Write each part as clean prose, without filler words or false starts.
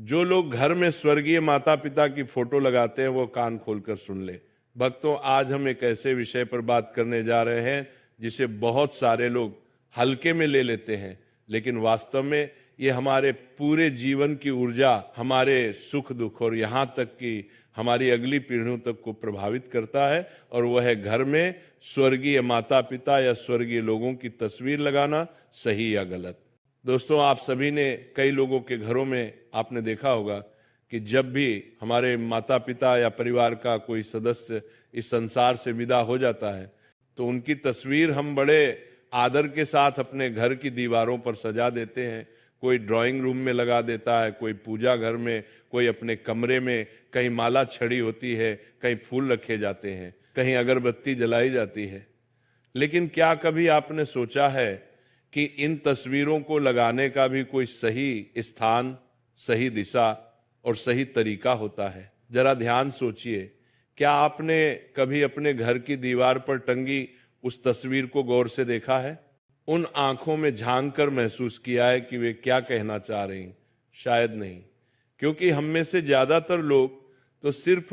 जो लोग घर में स्वर्गीय माता पिता की फोटो लगाते हैं वो कान खोलकर सुन ले। भक्तों, आज हम एक ऐसे विषय पर बात करने जा रहे हैं जिसे बहुत सारे लोग हल्के में ले लेते हैं, लेकिन वास्तव में ये हमारे पूरे जीवन की ऊर्जा, हमारे सुख दुख और यहाँ तक कि हमारी अगली पीढ़ियों तक को प्रभावित करता है। और वह है घर में स्वर्गीय माता पिता या स्वर्गीय लोगों की तस्वीर लगाना, सही या गलत। दोस्तों, आप सभी ने कई लोगों के घरों में आपने देखा होगा कि जब भी हमारे माता पिता या परिवार का कोई सदस्य इस संसार से विदा हो जाता है तो उनकी तस्वीर हम बड़े आदर के साथ अपने घर की दीवारों पर सजा देते हैं। कोई ड्राइंग रूम में लगा देता है, कोई पूजा घर में, कोई अपने कमरे में, कहीं माला छड़ी होती है, कहीं फूल रखे जाते हैं, कहीं अगरबत्ती जलाई जाती है। लेकिन क्या कभी आपने सोचा है कि इन तस्वीरों को लगाने का भी कोई सही स्थान, सही दिशा और सही तरीका होता है? जरा ध्यान सोचिए, क्या आपने कभी अपने घर की दीवार पर टंगी उस तस्वीर को गौर से देखा है? उन आंखों में झांक कर महसूस किया है कि वे क्या कहना चाह रही हैं? शायद नहीं, क्योंकि हम में से ज्यादातर लोग तो सिर्फ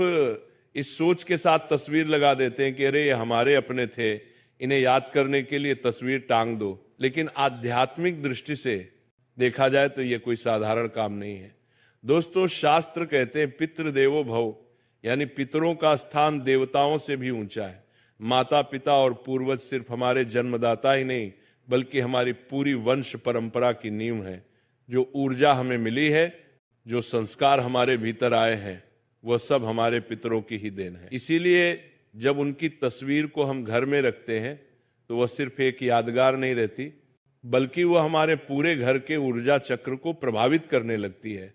इस सोच के साथ तस्वीर लगा देते हैं कि अरे ये हमारे अपने थे, इन्हें याद करने के लिए तस्वीर टांग दो। लेकिन आध्यात्मिक दृष्टि से देखा जाए तो यह कोई साधारण काम नहीं है। दोस्तों, शास्त्र कहते हैं पितृ देवो भव, यानी पितरों का स्थान देवताओं से भी ऊंचा है। माता पिता और पूर्वज सिर्फ हमारे जन्मदाता ही नहीं बल्कि हमारी पूरी वंश परंपरा की नींव है। जो ऊर्जा हमें मिली है, जो संस्कार हमारे भीतर आए हैं, वह सब हमारे पितरों की ही देन है। इसीलिए जब उनकी तस्वीर को हम घर में रखते हैं तो वह सिर्फ एक यादगार नहीं रहती, बल्कि वह हमारे पूरे घर के ऊर्जा चक्र को प्रभावित करने लगती है।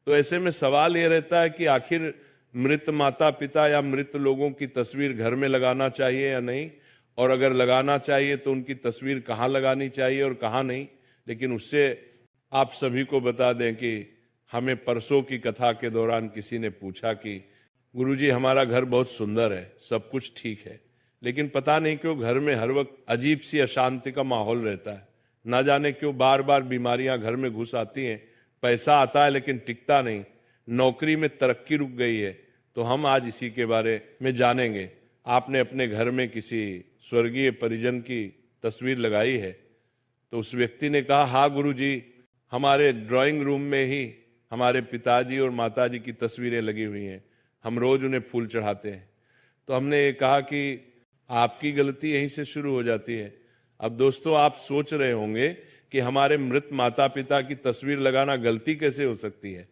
तो ऐसे में सवाल यह रहता है कि आखिर मृत माता पिता या मृत लोगों की तस्वीर घर में लगाना चाहिए या नहीं, और अगर लगाना चाहिए तो उनकी तस्वीर कहाँ लगानी चाहिए और कहाँ नहीं। लेकिन उससे आप सभी को बता दें कि हमें परसों की कथा के दौरान किसी ने पूछा कि गुरुजी, हमारा घर बहुत सुंदर है, सब कुछ ठीक है, लेकिन पता नहीं क्यों घर में हर वक्त अजीब सी अशांति का माहौल रहता है। ना जाने क्यों बार बार बीमारियां घर में घुस आती हैं, पैसा आता है लेकिन टिकता नहीं, नौकरी में तरक्की रुक गई है। तो हम आज इसी के बारे में जानेंगे। आपने अपने घर में किसी स्वर्गीय परिजन की तस्वीर लगाई है? तो उस व्यक्ति ने कहा, हाँ गुरुजी, हमारे ड्राइंग रूम में ही हमारे पिताजी और माताजी की तस्वीरें लगी हुई हैं, हम रोज उन्हें फूल चढ़ाते हैं। तो हमने ये कहा कि आपकी गलती यहीं से शुरू हो जाती है। अब दोस्तों, आप सोच रहे होंगे कि हमारे मृत माता पिता की तस्वीर लगाना गलती कैसे हो सकती है।